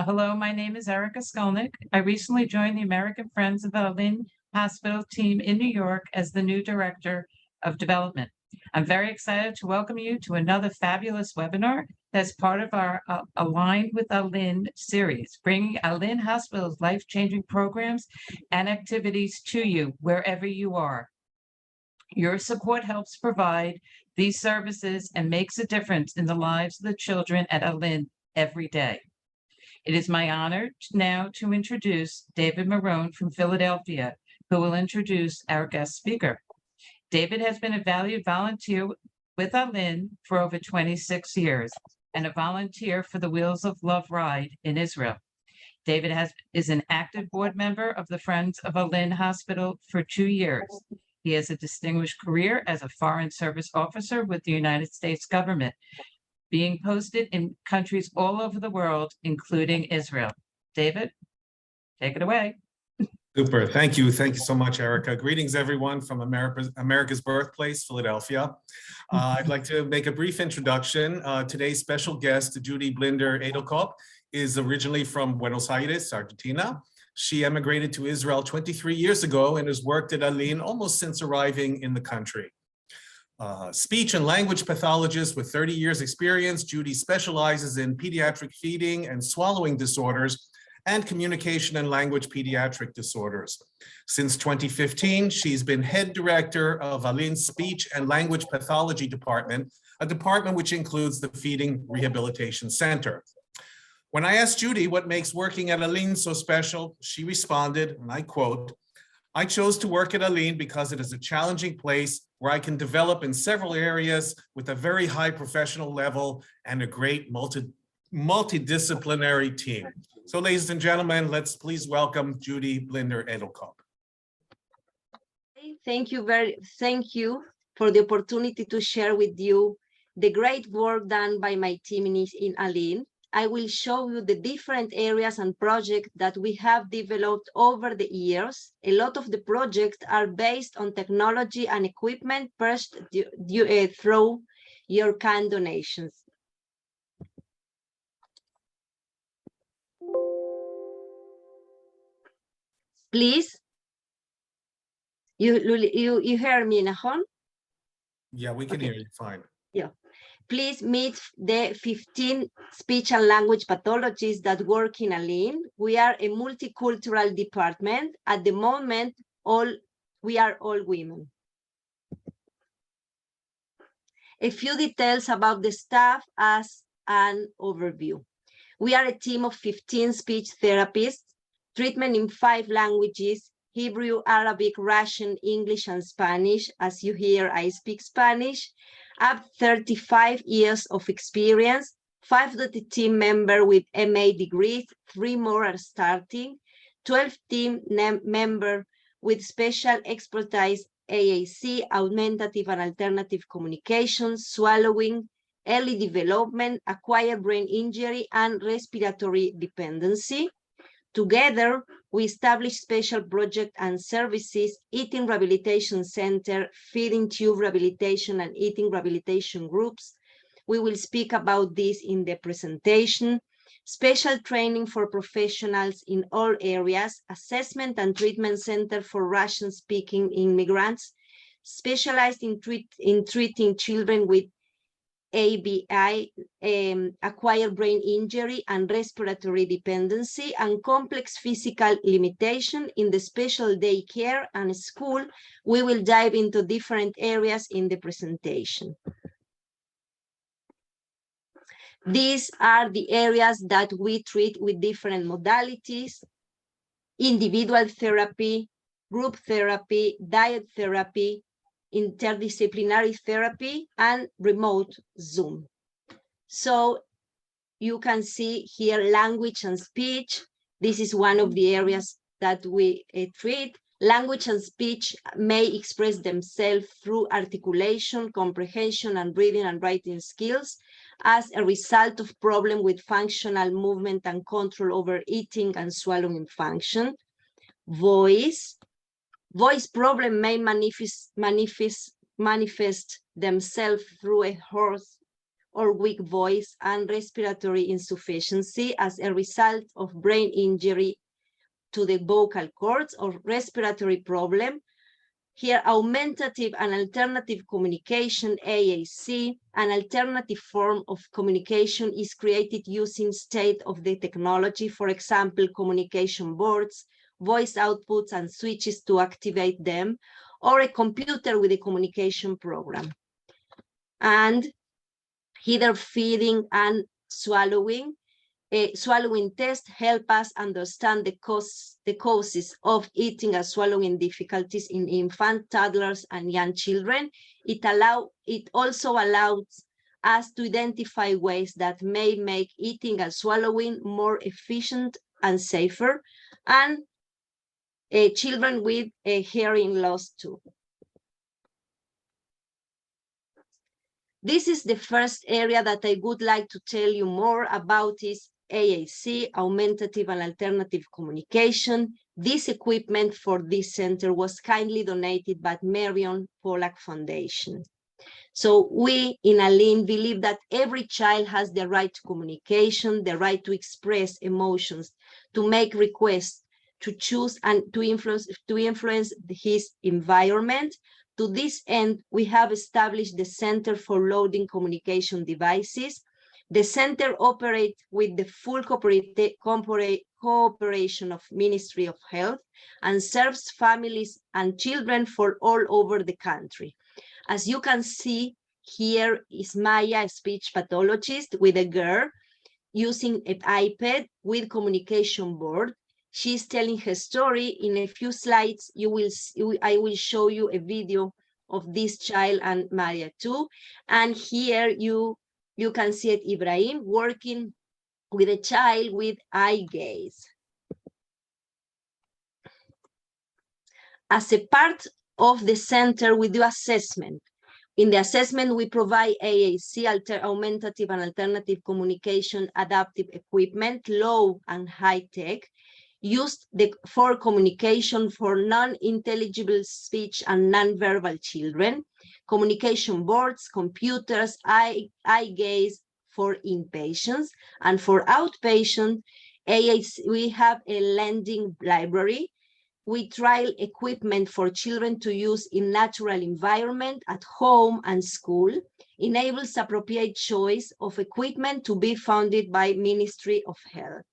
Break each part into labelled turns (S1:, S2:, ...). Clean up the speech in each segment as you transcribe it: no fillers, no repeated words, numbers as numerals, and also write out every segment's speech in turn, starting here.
S1: Hello, my name is Erica Skolnick. I recently joined the American Friends of ALYN Hospital team in New York as the new Director of Development. I'm very excited to welcome you to another fabulous webinar that's part of our Aligned with ALYN series, bringing ALYN Hospital's life-changing programs and activities to you wherever you are. Your support helps provide these services and makes a difference in the lives of the children at ALYN every day. It is my honor now to introduce David Marone from Philadelphia, who will introduce our guest speaker. David has been a valued volunteer with ALYN for over 26 years and a volunteer for the Wheels of Love ride in Israel. David is an active board member of the Friends of ALYN Hospital for 2 years. He has a distinguished career as a Foreign Service officer with the United States government, being posted in countries all over the world, including Israel. David, take it away.
S2: Super. Thank you. Thank you so much, Erica. Greetings, everyone, from America's birthplace, Philadelphia. I'd like to make a brief introduction. Today's special guest, Judy Blinder-Edelcopp, is originally from Buenos Aires, Argentina. She emigrated to Israel 23 years ago and has worked at ALYN almost since arriving in the country. Speech and language pathologist with 30 years experience, Judy specializes in pediatric feeding and swallowing disorders and communication and language pediatric disorders. Since 2015, she's been head director of ALYN's Speech and Language Pathology Department, a department which includes the Feeding Rehabilitation Center. When I asked Judy what makes working at ALYN so special, she responded, and I quote, "I chose to work at ALYN because it is a challenging place where I can develop in several areas with a very high professional level and a great multidisciplinary team." So ladies and gentlemen, let's please welcome Judy Blinder-Edelcopp.
S3: Thank you for the opportunity to share with you the great work done by my team in ALYN. I will show you the different areas and projects that we have developed over the years. A lot of the projects are based on technology and equipment purchased through your kind donations. Please, you hear me, Nahon?
S2: Yeah, we can hear you fine.
S3: Yeah. Please meet the 15 speech and language pathologists that work in ALYN. We are a multicultural department. At the moment, we are all women. A few details about the staff as an overview. We are a team of 15 speech therapists, treatment in 5 languages: Hebrew, Arabic, Russian, English, and Spanish. As you hear, I speak Spanish. Up 35 years of experience, 5 of the team members with MA degrees, 3 more are starting, 12 team members with special expertise, AAC, augmentative and alternative communication, swallowing, early development, acquired brain injury, and respiratory dependency. Together, we establish special projects and services: Eating Rehabilitation Center, Feeding Tube Rehabilitation, and Eating Rehabilitation Groups. We will speak about this in the presentation. Special training for professionals in all areas, Assessment and Treatment Center for Russian-speaking immigrants, specialized in treating children with ABI, acquired brain injury and respiratory dependency, and complex physical limitation in the special daycare and school. We will dive into different areas in the presentation. These are the areas that we treat with different modalities: individual therapy, group therapy, diet therapy, interdisciplinary therapy, and remote Zoom. So you can see here language and speech. This is one of the areas that we treat. Language and speech may express themselves through articulation, comprehension, and reading and writing skills as a result of problem with functional movement and control over eating and swallowing function. Voice problem may manifest themselves through a hoarse or weak voice and respiratory insufficiency as a result of brain injury to the vocal cords or respiratory problem. Here, augmentative and alternative communication, AAC, an alternative form of communication is created using state-of-the technology, for example, communication boards, voice outputs and switches to activate them, or a computer with a communication program. And either feeding and swallowing. A swallowing test help us understand the causes of eating and swallowing difficulties in infant, toddlers, and young children. It also allows us to identify ways that may make eating and swallowing more efficient and safer, and children with a hearing loss too. This is the first area that I would like to tell you more about is AAC, augmentative and alternative communication. This equipment for this center was kindly donated by Marion Pollack Foundation. So we in ALYN believe that every child has the right to communication, the right to express emotions, to make requests, to choose and to influence his environment. To this end, we have established the Center for Loading Communication Devices. The center operates with the full cooperation of Ministry of Health and serves families and children for all over the country. As you can see, here is Maya, a speech pathologist with a girl using an iPad with communication board. She's telling her story. In a few slides, I will show you a video of this child and Maya too. And here you can see it, Ibrahim working with a child with eye gaze. As a part of the center, we do assessment. In the assessment, we provide AAC, augmentative and alternative communication adaptive equipment, low and high tech, used for communication for non-intelligible speech and non-verbal children, communication boards, computers, eye gaze for inpatients, and for outpatient, we have a lending library. We trial equipment for children to use in natural environment at home and school, enables appropriate choice of equipment to be funded by Ministry of Health.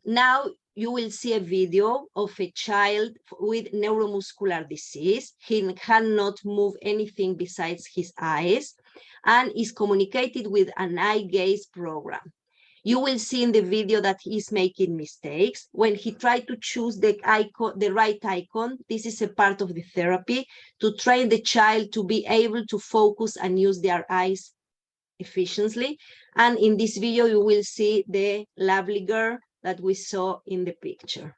S3: Now you will see a video of a child with neuromuscular disease. He cannot move anything besides his eyes and is communicated with an eye gaze program. You will see in the video that he's making mistakes. When he tried to choose the icon, the right icon, this is a part of the therapy to train the child to be able to focus and use their eyes efficiently. And in this video, you will see the lovely girl that we saw in the picture.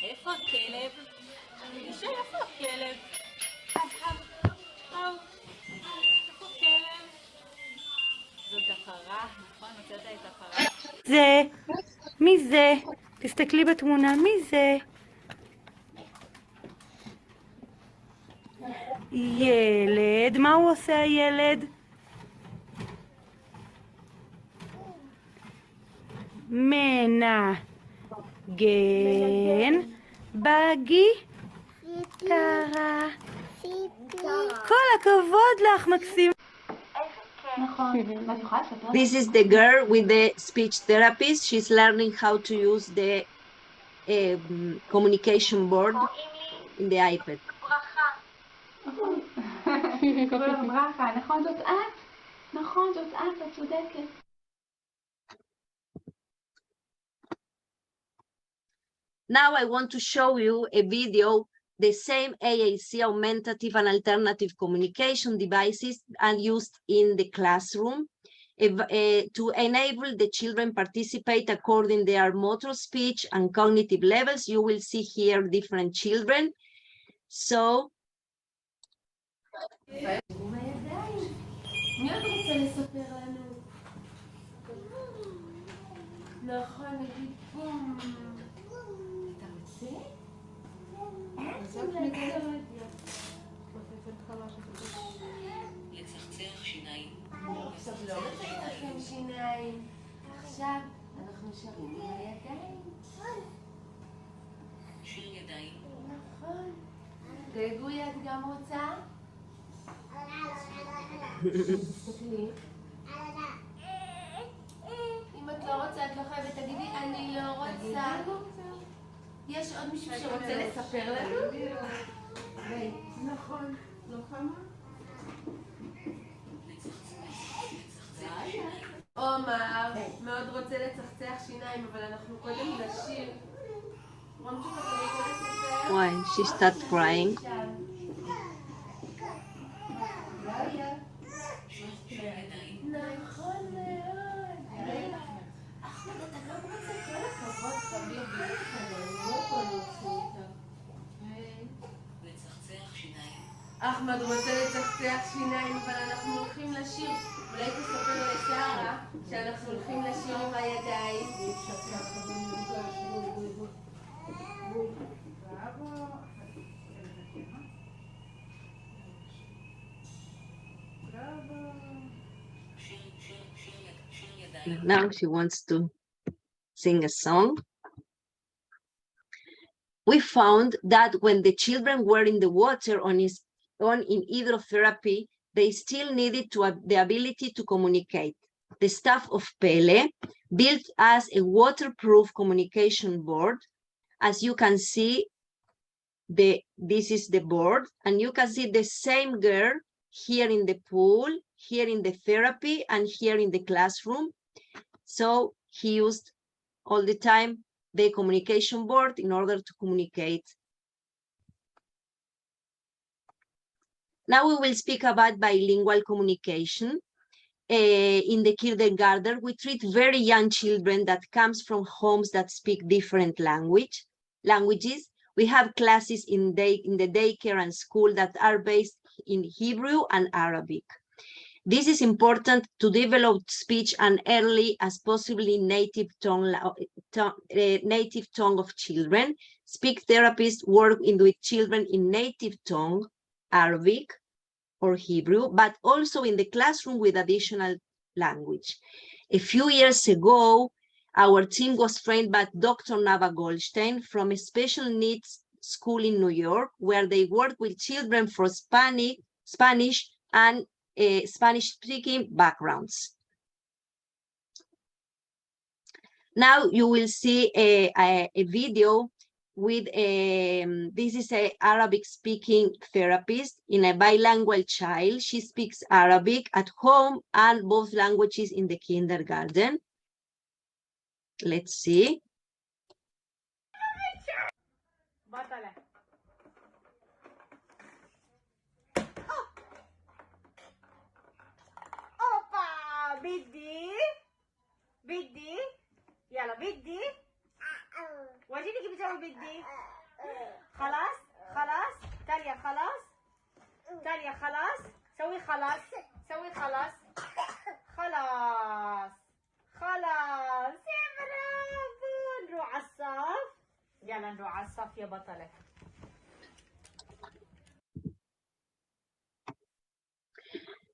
S4: איפה הכלב? איפה הכלב? איפה הכלב? זאת הפרה, נכון? מצאת את הפרה? זה, מי זה? תסתכלי בתמונה, מי זה? ילד, מה הוא עושה הילד? מנגן, בגי, טרה, כל הכבוד לך מקסים.
S3: This is the girl with the speech therapist. She's learning how to use the communication board in the iPad.
S4: ברכה, נכון זאת את? נכון זאת את צודקת.
S3: Now I want to show you a video, the same AAC, augmentative and alternative communication devices, are used in the classroom. to enable the children participate according to their motor speech and cognitive levels. You will see here different children. So
S5: מי את רוצה לספר לנו? נכון, נגיד בום. אתה רוצה?
S6: לצחצח שיניים.
S5: עכשיו לא מצחצחים שיניים. עכשיו אנחנו שרים עם הידיים.
S6: שיר ידיים.
S5: נכון. גגוי, את גם רוצה? תסתכלי. אם את לא רוצה, את לא חייבת, תגידי, אני לא רוצה. יש עוד מישהו שרוצה לספר לנו? נכון. לא חמה? עומר מאוד רוצה לצחצח שיניים, אבל אנחנו קודם נשיר.
S3: why she started crying.
S5: נכון מאוד. אחמד, אתה גם רוצה כל הכבוד חביבי.
S6: לצחצח שיניים.
S5: אחמד רוצה לצחצח שיניים, אבל אנחנו הולכים לשיר. אולי תספר לשרה שאנחנו הולכים לשיר עם הידיים.
S3: Now she wants to sing a song. We found that when the children were in the water in hydrotherapy, they still needed the ability to communicate. The staff of Pele built us a waterproof communication board. As you can see, this is the board, and you can see the same girl here in the pool, here in the therapy, and here in the classroom. So he used all the time the communication board in order to communicate. Now we will speak about bilingual communication. In the kindergarten, we treat very young children that comes from homes that speak different languages. We have classes in the daycare and school that are based in Hebrew and Arabic. This is important to develop speech and early as possibly native tongue of children. Speech therapists work with children in native tongue, Arabic or Hebrew, but also in the classroom with additional language. A few years ago, our team was trained by Dr. Nava Goldstein from a special needs school in New York, where they work with children from Spanish and Spanish-speaking backgrounds. Now you will see a video with this is an Arabic-speaking therapist in a bilingual child. She speaks Arabic at home and both languages in the kindergarten. Let's see.
S4: بدي يلا بدي وريني كيف بتسوي بدي خلاص تاليا خلاص سوي خلاص يا برافو نروح على الصف يلا نروح على الصف يا بطلة.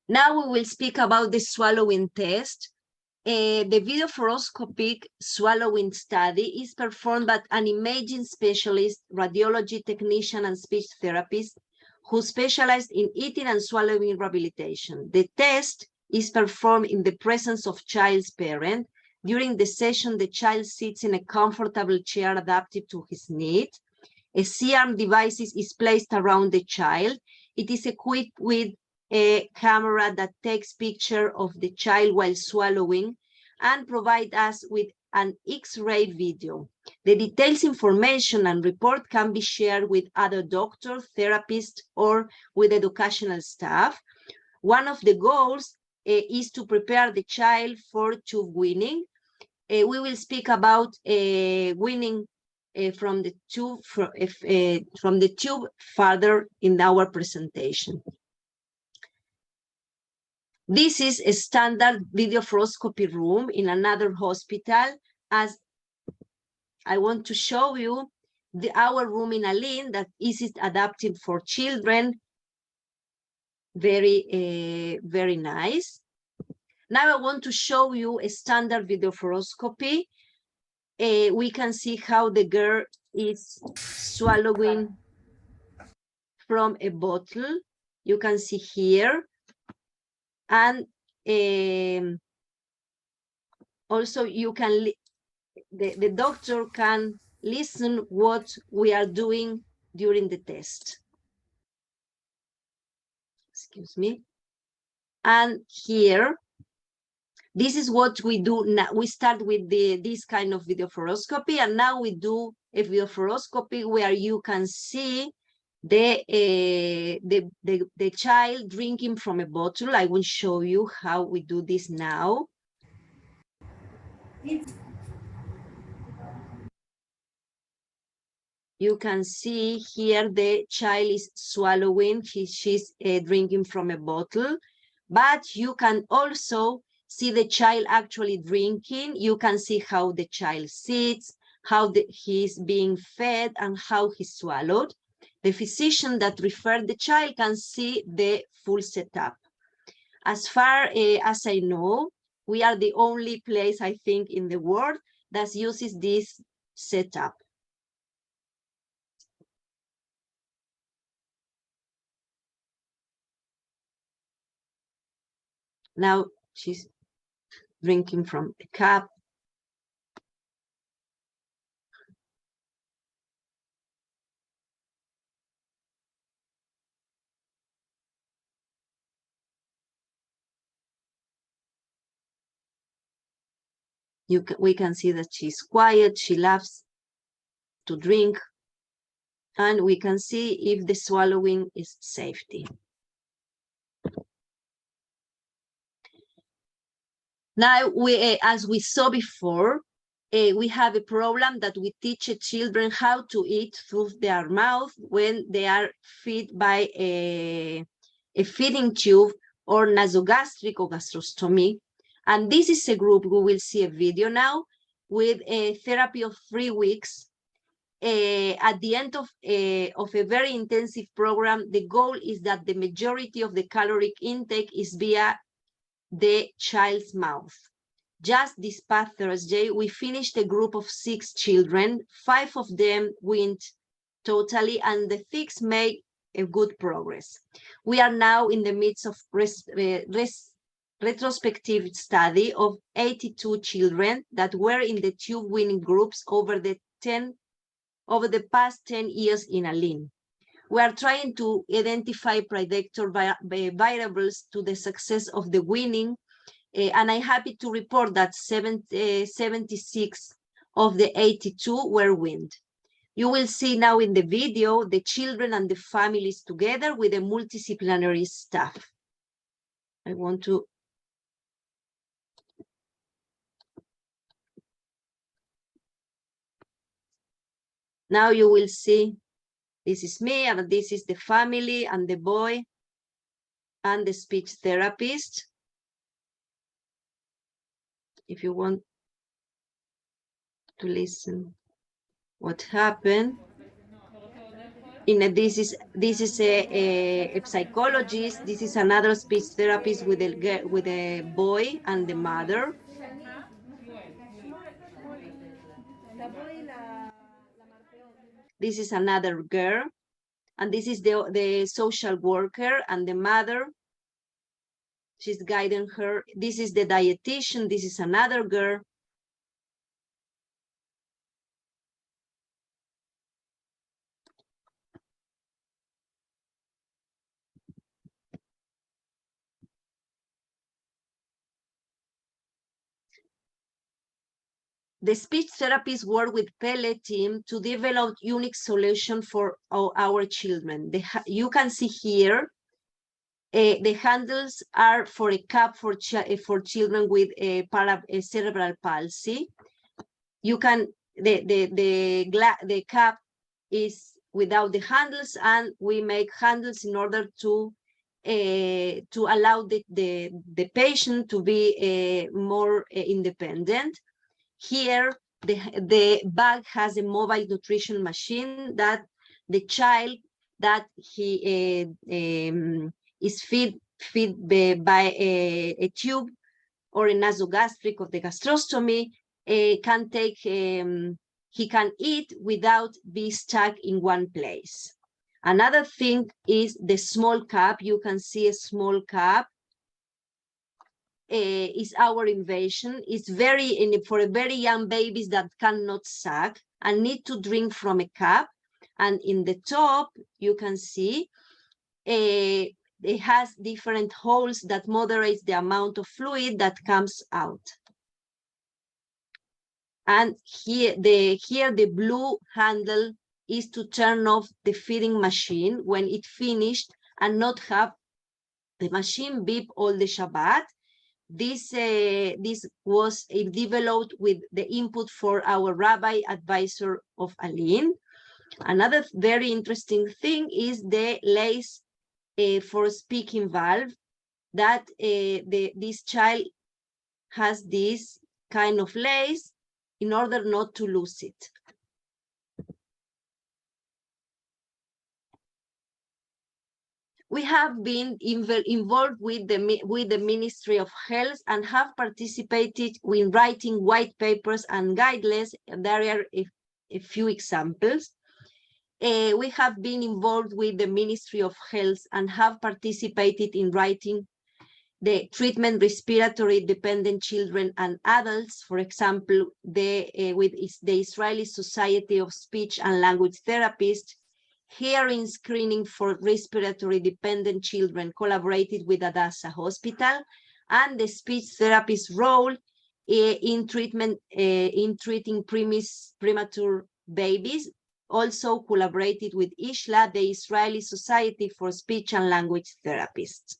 S3: Now we will speak about the swallowing test. The videofluoroscopic swallowing study is performed by an imaging specialist, radiology technician, and speech therapist who specialize in eating and swallowing rehabilitation. The test is performed in the presence of child's parent. During the session, the child sits in a comfortable chair adapted to his needs. A C-arm device is placed around the child. It is equipped with a camera that takes picture of the child while swallowing and provide us with an X-ray video. The details information and report can be shared with other doctors, therapists, or with educational staff. One of the goals is to prepare the child for tube weaning. We will speak about weaning from the tube further in our presentation. This is a standard video fluoroscopy room in another hospital. As I want to show you our room in ALYN that is adapted for children. Very nice. Now I want to show you a standard video fluoroscopy. We can see how the girl is swallowing from a bottle. You can see here. And also you can, the doctor can listen what we are doing during the test. Excuse me. And here, this is what we do now. We start with this kind of video fluoroscopy, and now we do a video fluoroscopy where you can see the child drinking from a bottle. I will show you how we do this now. You can see here the child is swallowing. She's drinking from a bottle, but you can also see the child actually drinking. You can see how the child sits, how he's being fed, and how he swallowed. The physician that referred the child can see the full setup. As far as I know, we are the only place, I think, in the world that uses this setup. Now she's drinking from a cup. We can see that she's quiet, she loves to drink, and we can see if the swallowing is safety. Now, as we saw before, we have a problem that we teach children how to eat through their mouth when they are fed by a feeding tube or nasogastric or gastrostomy. And this is a group, we will see a video now, with a therapy of 3 weeks. At the end of a very intensive program, the goal is that the majority of the caloric intake is via the child's mouth. Just this past Thursday, we finished a group of 6 children. 5 of them went totally, and the 6 made a good progress. We are now in the midst of retrospective study of 82 children that were in the tube weaning groups over the past 10 years in ALYN. We are trying to identify predictor variables to the success of the weaning, and I'm happy to report that 76 of the 82 were weaned. You will see now in the video the children and the families together with a multidisciplinary staff. I want to now you will see, this is me, and this is the family and the boy and the speech therapist. If you want to listen what happened. This is a psychologist. This is another speech therapist with a boy and the mother. This is another girl, and this is the social worker and the mother. She's guiding her. This is the dietitian. This is another girl. The speech therapists work with Pele team to develop unique solution for our children. You can see here The handles are for a cup for children with cerebral palsy. You can the cup is without the handles, and we make handles in order to allow the patient to be more independent. Here, the bag has a mobile nutrition machine that the child that he is fed by a tube or a nasogastric of the gastrostomy can take, he can eat without being stuck in one place. Another thing is the small cup. You can see a small cup is our invention. It's for very young babies that cannot suck and need to drink from a cup. And in the top, you can see it has different holes that moderates the amount of fluid that comes out. And here the blue handle is to turn off the feeding machine when it finished and not have the machine beep all the Shabbat. This was developed with the input for our rabbi advisor of ALYN. Another very interesting thing is the lace for speaking valve, that this child has this kind of lace in order not to lose it. We have been involved with the Ministry of Health and have participated in writing white papers and guidelines. There are a few examples. We have been involved with the Ministry of Health and have participated in writing the treatment respiratory dependent children and adults, for example, with the Israeli Society of Speech and Language Therapists. Hearing screening for respiratory dependent children collaborated with Hadassah Hospital, and the speech therapist role in treating premature babies, also collaborated with ISHLA, the Israeli Society for Speech and Language Therapists.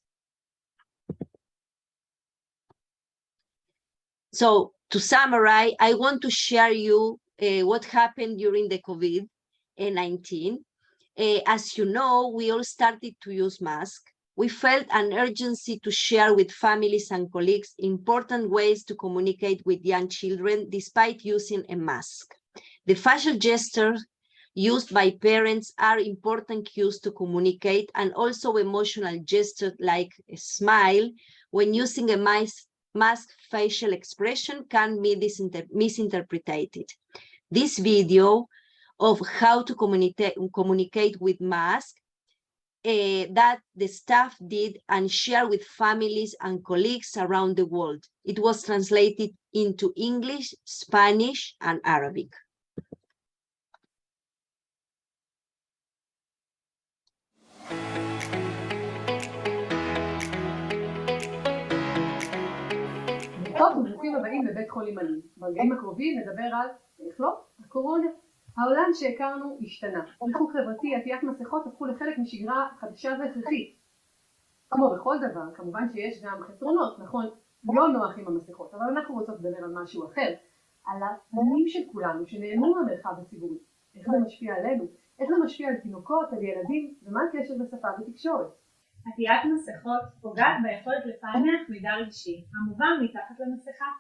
S3: So to summarize, I want to share you what happened during the COVID-19. As you know, we all started to use masks. We felt an urgency to share with families and colleagues important ways to communicate with young children despite using a mask. The facial gestures used by parents are important cues to communicate, and also emotional gestures like a smile when using a mask facial expression can be misinterpreted. This video of how to communicate with masks that the staff did and share with families and colleagues around the world. It was translated into English, Spanish, and Arabic.
S5: טוב, ברוכים הבאים לבית חולים ALYN. ברגעים הקרובים נדבר על, איך לא? הקורונה. העולם שהכרנו השתנה. ריחוק חברתי, עטיית מסכות הפכו לחלק משגרה חדשה והכרחית. כמו בכל דבר, כמובן שיש גם חסרונות, נכון? לא נוח עם המסכות, אבל אנחנו רוצות לדבר על משהו אחר. על הפנים של כולנו שנעלמו מהמרחב הציבורי. איך זה משפיע עלינו? איך זה משפיע על תינוקות, על ילדים, ומה הקשר בשפה ותקשורת?
S7: עטיית מסכות פוגעת ביכולת לפענח מידע רגשי, המובן מתחת למסכה.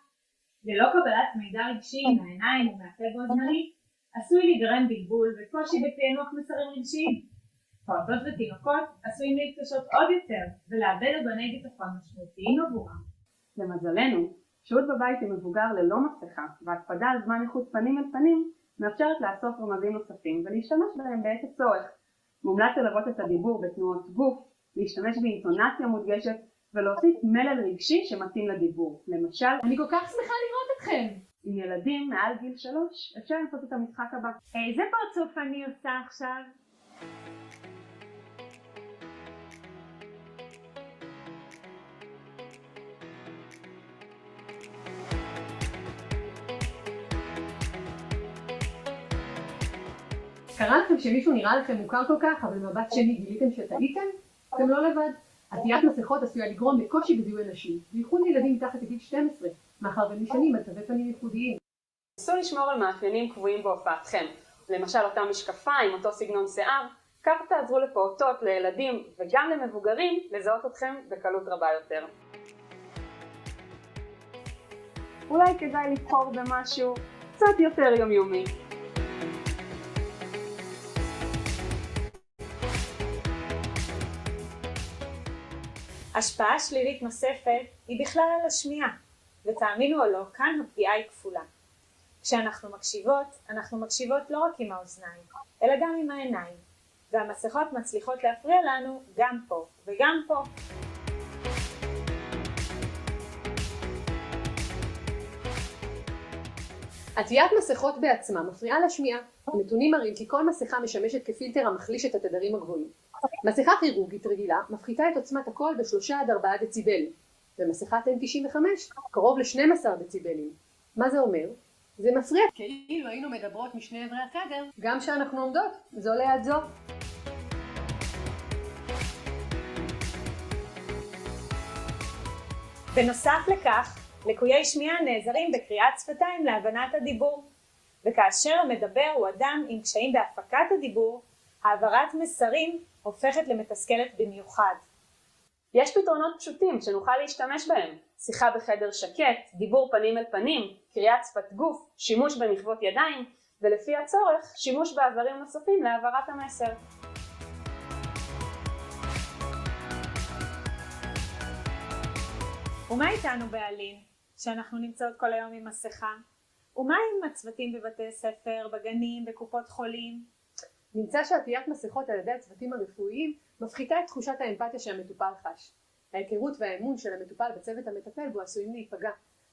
S7: ללא קבלת מידע רגשי מהעיניים ומהפה בו-זמנית, עשוי להיגרם בלבול וקושי בפענוח מסרים רגשיים. פעוטות ותינוקות עשויים להתקשות עוד יותר ולאבד עוגני ביטחון משמעותיים עבורם.
S8: למזלנו, שהות בבית עם מבוגר ללא מסכה והקפדה על זמן איכות פנים אל פנים מאפשרת לאסוף רמזים נוספים ולהשתמש בהם בעת הצורך. מומלץ ללוות את הדיבור בתנועות גוף, להשתמש באינטונציה מודגשת ולהוסיף מלל רגשי שמתאים לדיבור. למשל,
S5: אני כל כך שמחה לראות אתכם.
S8: עם ילדים מעל גיל 3 אפשר לעשות את המשחק הבא.
S7: איזה פרצוף אני עושה עכשיו?
S5: קרה לכם שמישהו נראה לכם מוכר כל כך, אבל במבט שני גיליתם שטעיתם? אתם לא לבד. עטיית מסכות עשויה לגרום לקושי בזיהוי אנשים, בייחוד לילדים מתחת לגיל 12, מאחר והם נשענים על תווי פנים ייחודיים.
S8: נסו לשמור על מאפיינים קבועים בהופעתכם, למשל אותם משקפיים, אותו סגנון שיער, כך תעזרו לפעוטות, לילדים וגם למבוגרים לזהות אתכם בקלות רבה יותר. אולי כדאי לבחור במשהו קצת יותר יומיומי.
S7: השפעה שלילית נוספת היא בכלל על השמיעה, ותאמינו או לא, כאן הפגיעה היא כפולה. כשאנחנו מקשיבות לא רק עם האוזניים, אלא גם עם העיניים, והמסכות מצליחות להפריע לנו גם פה וגם פה.
S5: עטיית מסכות בעצמה מפריעה לשמיעה. הנתונים מראים כי כל מסכה משמשת כפילטר המחליש את התדרים הגבוהים. מסכה כירורגית רגילה מפחיתה את עוצמת הקול ב3 עד 4 דציבל, ומסכת N95 קרוב ל12 דציבלים. מה זה אומר? זה מפריע כאילו היינו מדברות משני עברי החדר, גם כשאנחנו עומדות זו ליד זו.
S7: בנוסף לכך, לקויי שמיעה נעזרים בקריאת שפתיים להבנת הדיבור, וכאשר המדבר הוא אדם עם קשיים בהפקת הדיבור, העברת מסרים הופכת למתסכלת במיוחד.
S8: יש פתרונות פשוטים שנוכל להשתמש בהם: שיחה בחדר שקט, דיבור פנים אל פנים, קריאת שפת גוף, שימוש במחוות ידיים, ולפי הצורך שימוש בעזרים נוספים להעברת המסר.
S7: ומה איתנו באלין, שאנחנו נמצאות כל היום עם מסכה? ומה עם הצוותים בבתי ספר, בגנים, בקופות חולים?
S5: נמצא שעטיית מסכות על ידי הצוותים הרפואיים מפחיתה את תחושת האמפתיה שהמטופל חש. ההיכרות והאמון של המטופל בצוות המטפל בו עשויים להיפגע.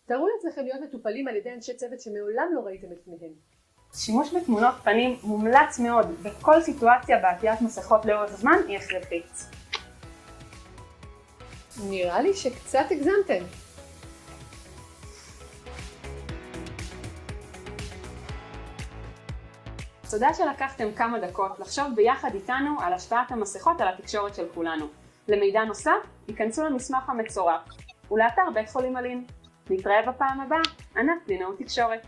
S5: תארו לעצמכם להיות מטופלים על ידי אנשי צוות שמעולם לא ראיתם את פניהם.
S8: שימוש בתמונות פנים מומלץ מאוד בכל סיטואציה בעטיית מסכות לאורך זמן היא הכרחית.
S5: נראה לי שקצת הגזמתם.
S8: תודה שלקחתם כמה דקות לחשוב ביחד איתנו על השפעת המסכות על התקשורת של כולנו. למידע נוסף, ייכנסו למסמך המצורף ולאתר בית חולים אלין. נתראה בפעם הבאה, ענת קלינאות תקשורת.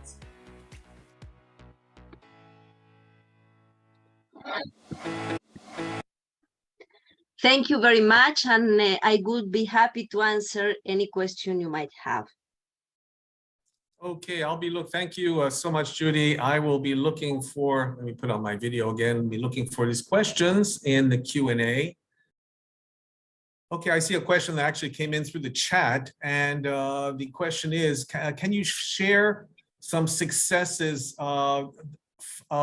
S3: Thank you very much, and I would be happy to answer any question you might have.
S2: Okay, thank you so much, Judy. I will be looking for, let me put on my video again, be looking for these questions in the Q&A. Okay, I see a question that actually came in through the chat, and the question is, can you share some successes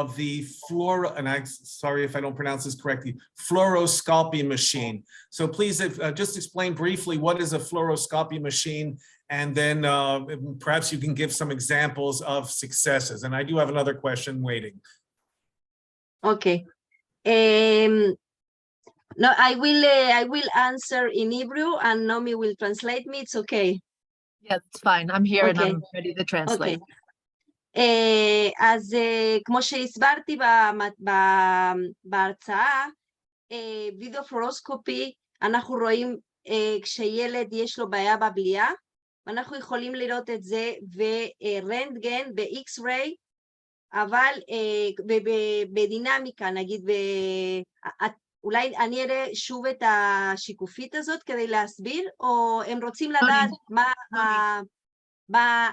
S2: of the and I'm sorry if I don't pronounce this correctly, fluoroscopy machine. So please just explain briefly what is a fluoroscopy machine, and then perhaps you can give some examples of successes. And I do have another question waiting.
S3: Okay. No, I will answer in Hebrew and Nomi will translate me. It's okay.
S9: Yeah, it's fine. I'm here and
S3: Okay.
S9: I'm ready to translate.
S3: Okay. אז כמו שהסברתי בהרצאה, וידאו פלורוסקופי, אנחנו רואים כשילד יש לו בעיה בבליעה, ואנחנו יכולים לראות את זה ברנטגן, ב-X-ray, אבל בדינמיקה, נגיד, אולי אני אראה שוב את השיקופית הזאת כדי להסביר, או הם רוצים לדעת מה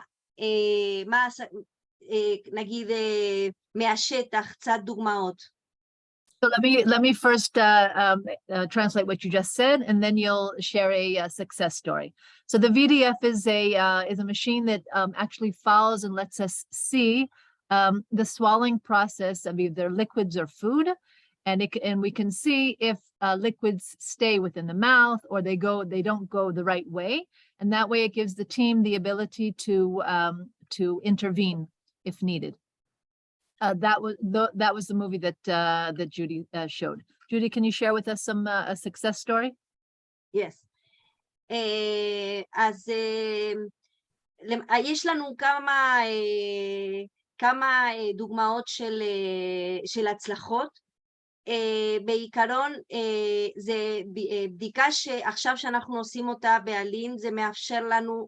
S3: נגיד מהשטח, קצת דוגמאות.
S9: So let me first translate what you just said, and then you'll share a success story. So the VDF is a machine that actually follows and lets us see the swallowing process of either liquids or food, and we can see if liquids stay within the mouth or they don't go the right way, and that way it gives the team the ability to intervene if needed. That was the movie that Judy showed. Judy, can you share with us a success story?
S3: Yes. אז יש לנו כמה דוגמאות של הצלחות. בעיקרון זה בדיקה שעכשיו שאנחנו עושים אותה באלין, זה מאפשר לנו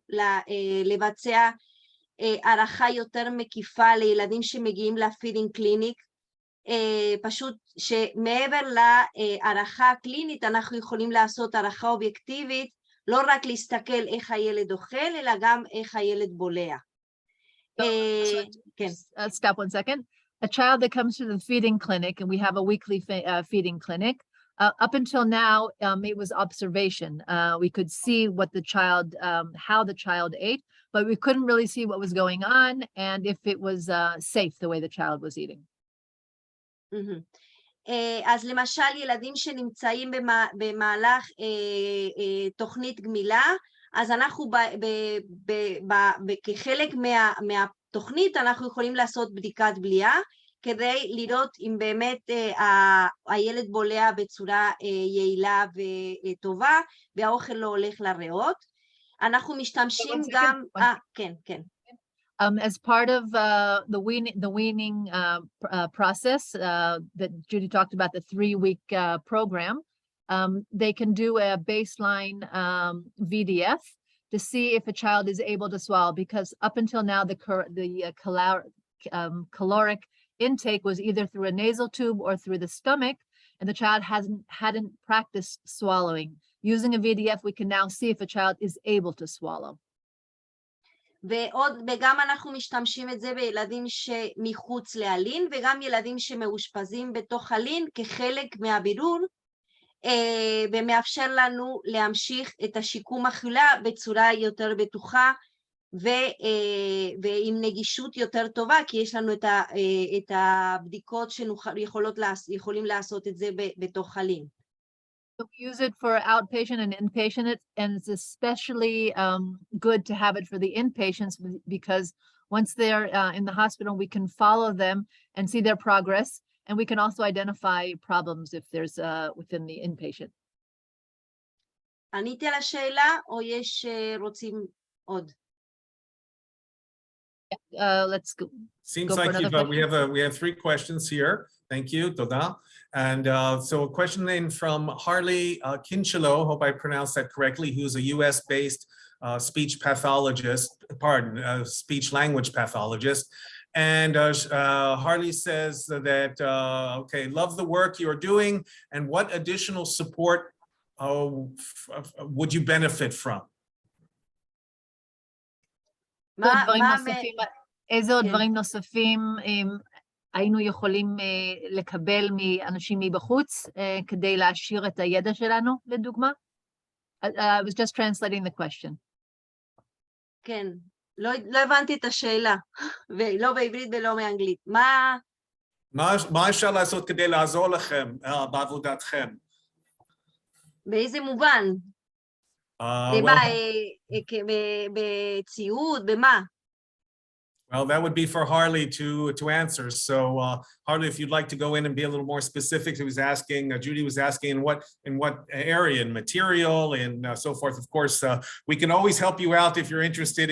S3: לבצע הערכה יותר מקיפה לילדים שמגיעים לפידינג קליניק, פשוט שמעבר להערכה הקלינית אנחנו יכולים לעשות הערכה אובייקטיבית, לא רק להסתכל איך הילד אוכל, אלא גם איך הילד בולע. כן.
S9: Stop 1 second. A child that comes to the feeding clinic, and we have a weekly feeding clinic, up until now, it was observation. We could see what the child, how the child ate, but we couldn't really see what was going on and if it was safe the way the child was eating.
S3: אז למשל ילדים שנמצאים במהלך תוכנית גמילה, אז אנחנו כחלק מהתוכנית אנחנו יכולים לעשות בדיקת בליעה, כדי לראות אם באמת הילד בולע בצורה יעילה וטובה, והאוכל לא הולך לריאות. אנחנו משתמשים גם... כן, כן.
S9: As part of the weaning process that Judy talked about, the 3-week program, they can do a baseline VDF to see if a child is able to swallow, because up until now the caloric intake was either through a nasal tube or through the stomach, and the child hadn't practiced swallowing. Using a VDF, we can now see if a child is able to swallow.
S3: וגם אנחנו משתמשים את זה בילדים שמחוץ לאלין, וגם ילדים שמאושפזים בתוך אלין כחלק מהבירור, ומאפשר לנו להמשיך את השיקום אכילה בצורה יותר בטוחה, ועם נגישות יותר טובה, כי יש לנו את הבדיקות שיכולים לעשות את זה בתוך אלין.
S9: We use it for outpatient and inpatient, and it's especially good to have it for the inpatients, because once they're in the hospital, we can follow them and see their progress, and we can also identify problems if there's within the inpatient.
S3: עניתי על השאלה, או יש רוצים עוד?
S9: Let's go.
S2: Seems like we have 3 questions here. Thank you, Toda. And so a question in from Harley Kinchelo, hope I pronounced that correctly, who's a US-based speech pathologist, speech language pathologist. And Harley says that, okay, love the work you're doing, and what additional support would you benefit from?
S9: איזה עוד דברים נוספים היינו יכולים לקבל מאנשים מבחוץ כדי להשאיר את הידע שלנו, לדוגמה? I was just translating the question.
S3: כן, לא הבנתי את השאלה, ולא בעברית ולא באנגלית.
S2: מה אפשר לעשות כדי לעזור לכם בעבודתכם?
S3: באיזה מובן? במה? בציוד? במה?
S2: Well, that would be for Harley to answer. So Harley, if you'd like to go in and be a little more specific, he was asking, Judy was asking in what area, in material and so forth. Of course, we can always help you out if you're interested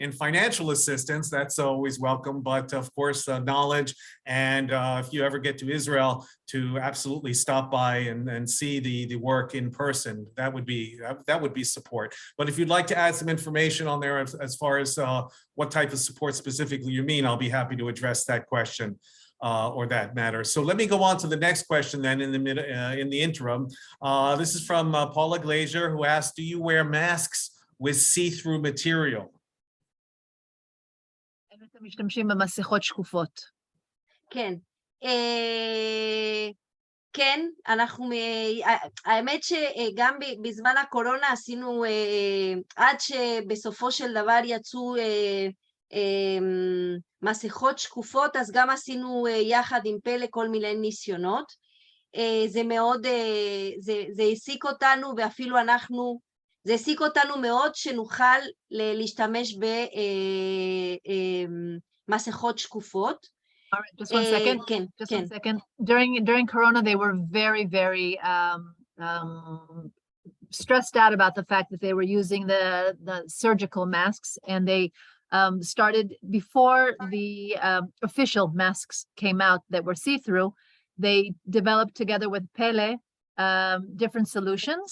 S2: in financial assistance. That's always welcome. But of course, knowledge, and if you ever get to Israel, to absolutely stop by and see the work in person, that would be support. But if you'd like to add some information on there as far as what type of support specifically you mean, I'll be happy to address that question or that matter. So let me go on to the next question then in the interim. This is from Paula Glazier, who asked, do you wear masks with see-through material?
S3: כן. כן, האמת שגם בזמן הקורונה עשינו, עד שבסופו של דבר יצאו מסכות שקופות, אז גם עשינו יחד עם פלא כל מיני ניסיונות. זה מאוד, זה העסיק אותנו, ואפילו זה העסיק אותנו מאוד שנוכל להשתמש במסכות שקופות.
S9: All right, just 1 second. Just 1 second. During Corona, they were very, very stressed out about the fact that they were using the surgical masks, and they started before the official masks came out that were see-through. they developed together with Pele different solutions.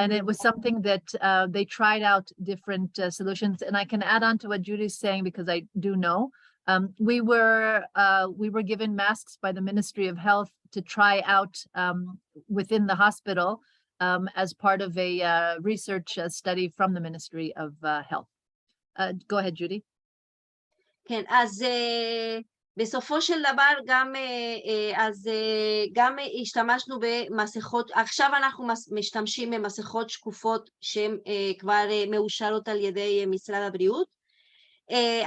S9: And it was something that they tried out different solutions. And I can add on to what Judy's saying, because I do know. We were given masks by the Ministry of Health to try out within the hospital as part of a research study from the Ministry of Health. Go ahead, Judy.
S3: כן, אז בסופו של דבר גם השתמשנו במסכות, עכשיו אנחנו משתמשים במסכות שקופות שהן כבר מאושרות על ידי משרד הבריאות,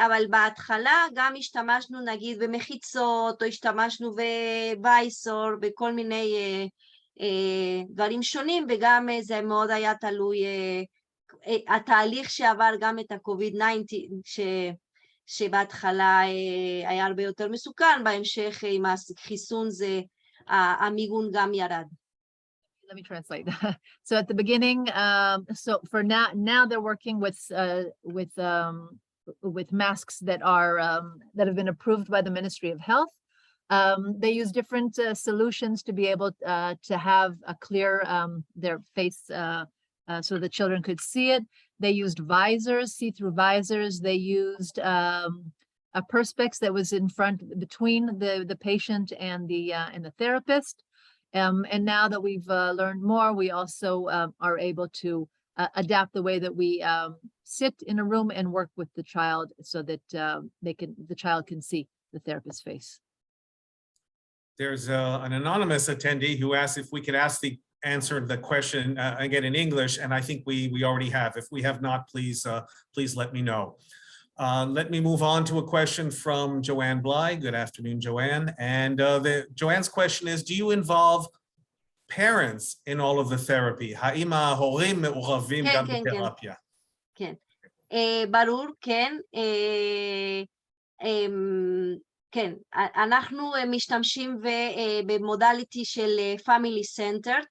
S3: אבל בהתחלה גם השתמשנו נגיד במחיצות, או השתמשנו בווייסור, בכל מיני דברים שונים, וגם זה מאוד היה תלוי, התהליך שעבר גם את ה-COVID-19, שבהתחלה היה הרבה יותר מסוכן, בהמשך עם החיסון זה המיגון גם ירד.
S9: Let me translate. So at the beginning, so for now they're working with masks that are that have been approved by the Ministry of Health. They use different solutions to be able to have a clear their face so the children could see it. They used visors, see-through visors. They used a perspex that was in front between the patient and the therapist. And now that we've learned more, we also are able to adapt the way that we sit in a room and work with the child so that the child can see the therapist's face.
S2: There's an anonymous attendee who asked if we could answer the question again in English, and I think we already have. If we have not, please let me know. Let me move on to a question from Joanne Bly. Good afternoon, Joanne. And Joanne's question is, do you involve parents in all of the therapy? האם ההורים מעורבים גם בתרפיה?
S3: כן, ברור, כן. כן, אנחנו משתמשים במודליטי של family center,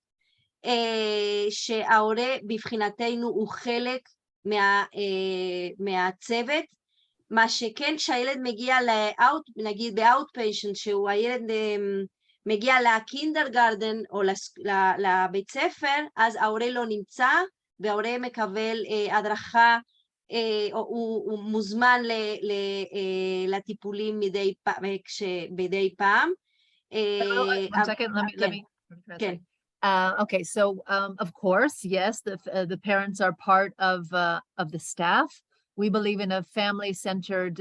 S3: שההורה בבחינתנו הוא חלק מהצוות, מה שכן שהילד מגיע נגיד ב-outpatient, שהוא הילד מגיע לקינדרגרדן או לבית ספר, אז ההורה לא נמצא, וההורה מקבל הדרכה, הוא מוזמן לטיפולים מדי פעם.
S9: One second, let me translate. Okay, so of course, yes, the parents are part of the staff. We believe in a family-centered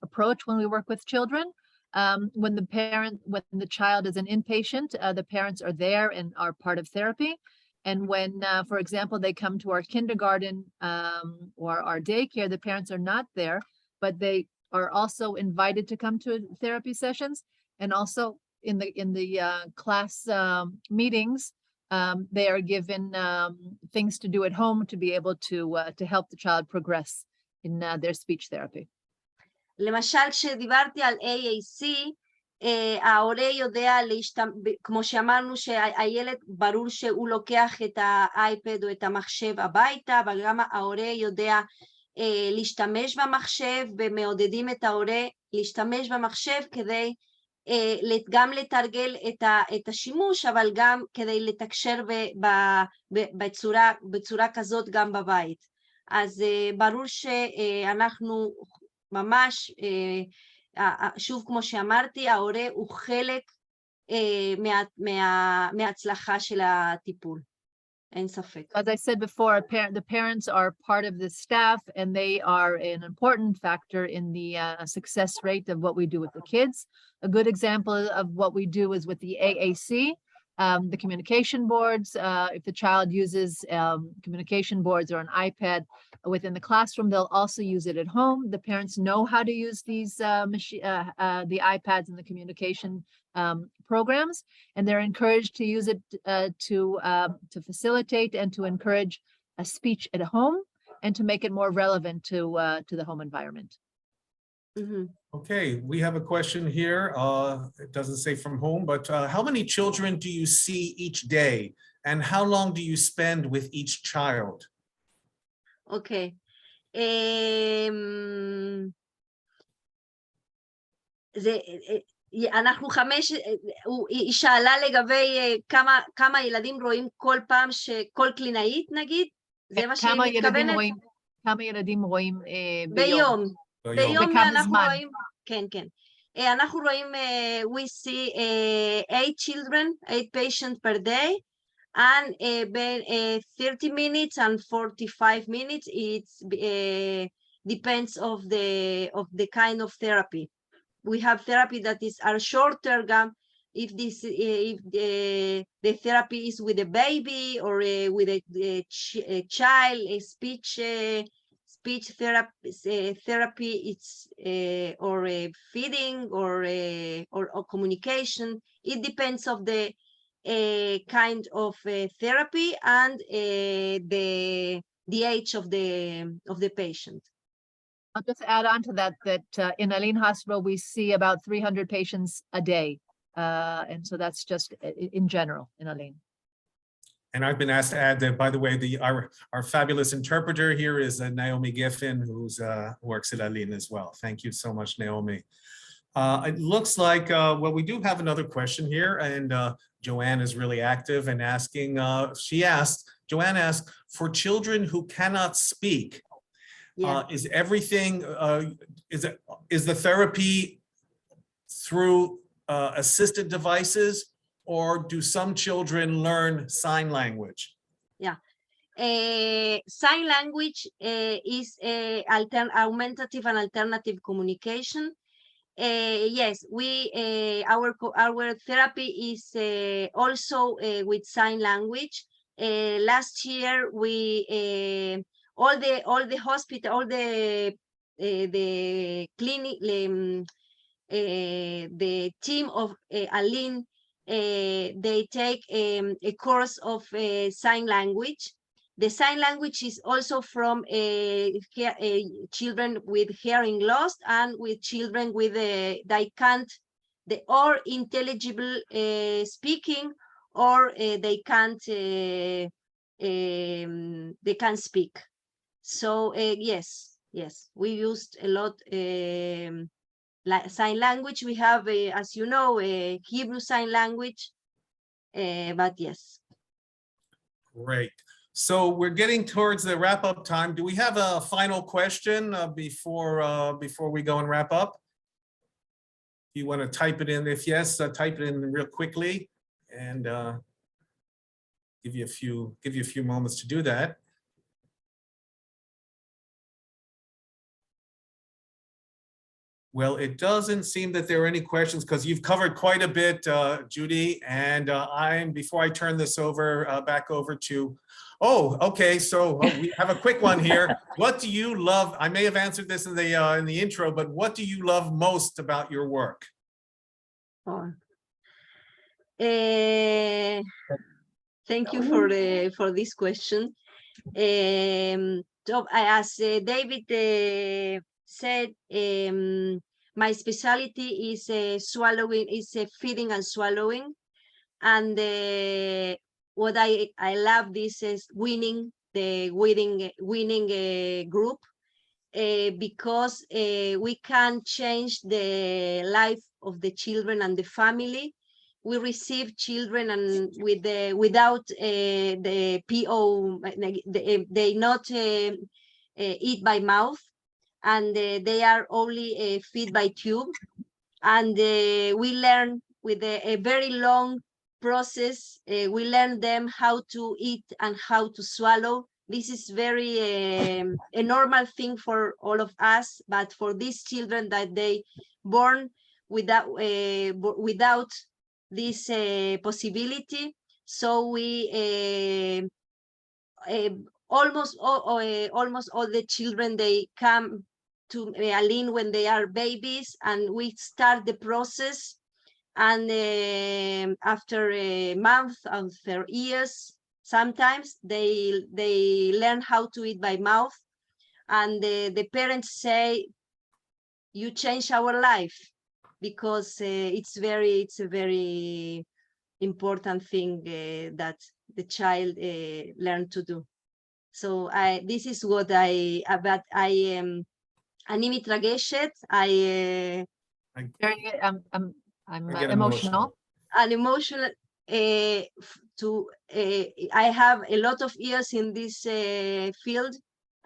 S9: approach when we work with children. When the child is an inpatient, the parents are there and are part of therapy. And when, for example, they come to our kindergarten or our daycare, the parents are not there, but they are also invited to come to therapy sessions. And also in the class meetings, they are given things to do at home to be able to help the child progress in their speech therapy.
S3: למשל, כשדיברתי על AAC, ההורה יודע כמו שאמרנו שהילד ברור שהוא לוקח את האייפד או את המחשב הביתה, אבל גם ההורה יודע להשתמש במחשב, ומעודדים את ההורה להשתמש במחשב כדי גם לתרגל את השימוש, אבל גם כדי לתקשר בצורה כזאת גם בבית. אז ברור שאנחנו ממש, שוב כמו שאמרתי, ההורה הוא חלק מההצלחה של הטיפול. אין ספק.
S9: As I said before, the parents are part of the staff, and they are an important factor in the success rate of what we do with the kids. A good example of what we do is with the AAC, the communication boards. If the child uses communication boards or an iPad within the classroom, they'll also use it at home. The parents know how to use these the iPads and the communication programs, and they're encouraged to use it to facilitate and to encourage a speech at home and to make it more relevant to the home environment.
S3: Mm-hmm.
S2: Okay, we have a question here. It doesn't say from home, but how many children do you see each day, and how long do you spend with each child?
S3: Okay. אנחנו היא שאלה לגבי כמה ילדים רואים כל פעם שכל קלינאית נגיד, זה מה שהיא מתכוונת?
S9: כמה ילדים רואים
S3: ביום. ביום
S9: וכמה
S3: אנחנו
S9: זמן?
S3: רואים, כן, כן. אנחנו רואים, we see 8 patients per day, and 30 minutes and 45 minutes, it depends of the kind of therapy. We have therapy that are shorter, if the therapy is with a baby or with a child, a speech therapy, it's or a feeding or communication. It depends of the kind of therapy and the age of the patient.
S9: I'll just add on to that, in ALYN Hospital, we see about 300 patients a day. And so that's just in general in ALYN.
S2: And I've been asked to add that, by the way, our fabulous interpreter here is Naomi Giffen, who works at ALYN as well. Thank you so much, Naomi. It looks like, well, we do have another question here, and Joanne is really active and asking, Joanne asked, for children who cannot speak, is everything, is the therapy through assisted devices, or do some children learn sign language?
S3: Yeah. Sign language is augmentative and alternative communication. Yes, our therapy is also with sign language. Last year, we all the hospital, all the clinic, the team of ALYN, they take a course of sign language. The sign language is also from children with hearing loss and with children with they can't, or intelligible speaking, or they can't speak. So yes, we used a lot sign language. We have, as you know, a Hebrew sign language, but yes.
S2: Great. So we're getting towards the wrap-up time. Do we have a final question before we go and wrap up? If you want to type it in, if yes, type it in real quickly, and give you a few moments to do that. Well, it doesn't seem that there are any questions because you've covered quite a bit, Judy. And before I turn this back over to, okay. So we have a quick one here. What do you love? I may have answered this in the intro, but what do you love most about your work?
S3: Thank you for this question. As David said, my specialty is swallowing, feeding and swallowing, and what I love this is winning group, because we can change the life of the children and the family. We receive children and without the PO, they not eat by mouth, and they are only feed by tube, and we learn with a very long process. We learn them how to eat and how to swallow. This is very a normal thing for all of us, but for these children that they born without this possibility, so we almost all the children, they come to ALYN when they are babies, and we start the process, and after a month, after years, sometimes they learn how to eat by mouth, and the parents say, you change our life, because it's a very important thing that the child learn to do. So this is what I am. אני מתרגשת.
S9: I'm I'm
S2: I get
S9: emotional.
S3: and emotional. I have a lot of years in this field,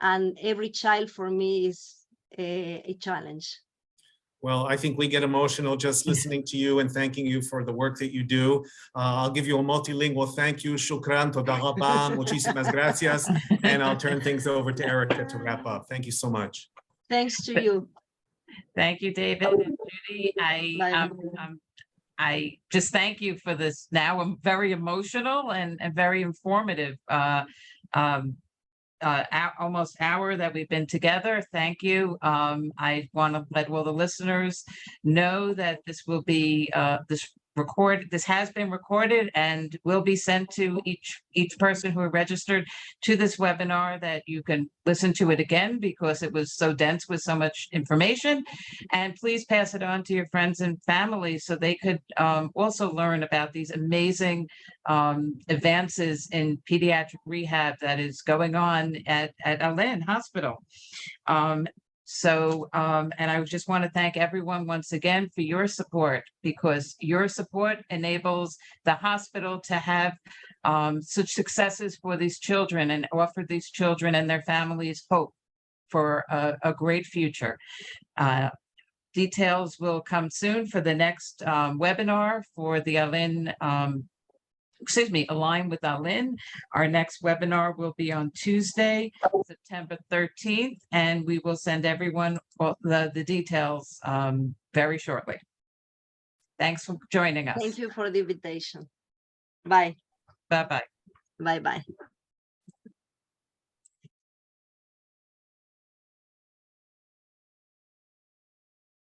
S3: and every child for me is a challenge.
S2: Well, I think we get emotional just listening to you and thanking you for the work that you do. I'll give you a multilingual thank you. Shukran, toda raba, muchísimas gracias. And I'll turn things over to Erica to wrap up. Thank you so much.
S3: Thanks to you.
S1: Thank you, David and Judy. I just thank you for this. Now I'm very emotional and very informative. Almost hour that we've been together. Thank you. I want to let all the listeners know that this will be this has been recorded and will be sent to each person who are registered to this webinar, that you can listen to it again because it was so dense with so much information. And please pass it on to your friends and family so they could also learn about these amazing advances in pediatric rehab that is going on at ALYN Hospital. And I just want to thank everyone once again for your support, because your support enables the hospital to have such successes for these children and offer these children and their families hope for a great future. Details will come soon for the next webinar for the ALYN, ALYN with ALYN. Our next webinar will be on Tuesday, September 13th, and we will send everyone the details very shortly. Thanks for joining us.
S3: Thank you for the invitation. Bye.
S1: Bye-bye.
S3: Bye-bye.